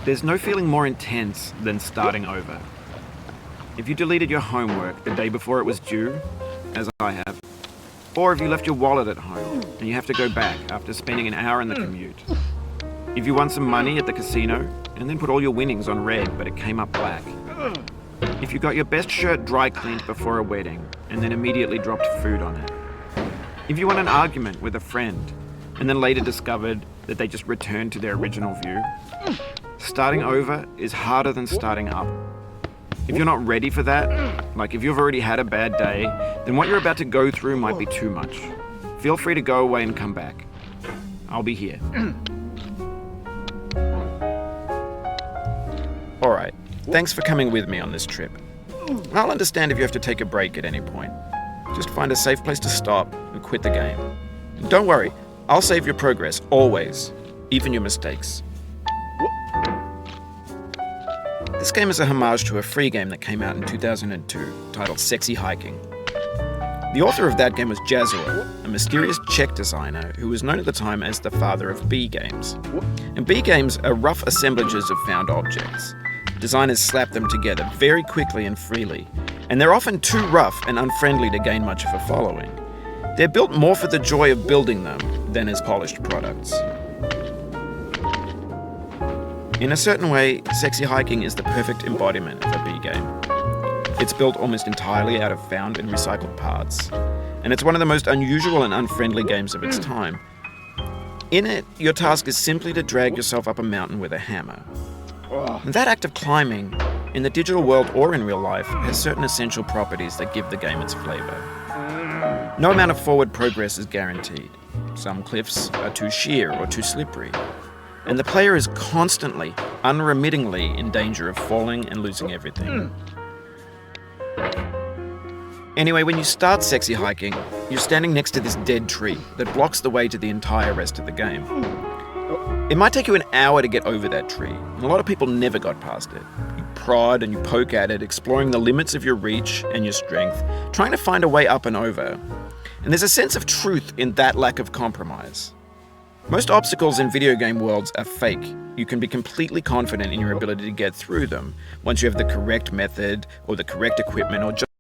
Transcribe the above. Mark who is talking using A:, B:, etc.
A: There's no feeling more intense than starting over. If you deleted your homework the day before it was due, as I have, or if you left your wallet at home and you have to go back after spending an hour in the commute. If you won some money at the casino and then put all your winnings on red but it came up black. If you got your best shirt dry cleaned before a wedding and then immediately dropped food on it. If you won an argument with a friend and then later discovered that they just returned to their original view. Starting over is harder than starting up. If you're not ready for that, like if you've already had a bad day, then what you're about to go through might be too much. Feel free to go away and come back. I'll be here. Alright, thanks for coming with me on this trip. I'll understand if you have to take a break at any point. Just find a safe place to stop and quit the game. And don't worry, I'll save your progress, always, even your mistakes. This game is a homage to a free game that came out in 2002, titled Sexy Hiking. The author of that game was Jazor, a mysterious Czech designer who was known at the time as the father of B games. And B games are rough assemblages of found objects. Designers slap them together very quickly and freely, and they're often too rough and unfriendly to gain much of a following. They're built more for the joy of building them than as polished products. In a certain way, Sexy Hiking is the perfect embodiment of a B game. It's built almost entirely out of found and recycled parts, and it's one of the most unusual and unfriendly games of its time. In it, your task is simply to drag yourself up a mountain with a hammer. And that act of climbing, in the digital world or in real life, has certain essential properties that give the game its flavor. No amount of forward progress is guaranteed. Some cliffs are too sheer or too slippery. And the player is constantly, unremittingly in danger of falling and losing everything. Anyway, when you start Sexy Hiking, you're standing next to this dead tree that blocks the way to the entire rest of the game. It might take you an hour to get over that tree, and a lot of people never got past it. You prod and you poke at it, exploring the limits of your reach and your strength, trying to find a way up and over. And there's a sense of truth in that lack of compromise. Most obstacles in video game worlds are fake. You can be completely confident in your ability to get through them once you have the correct method or the correct equipment or just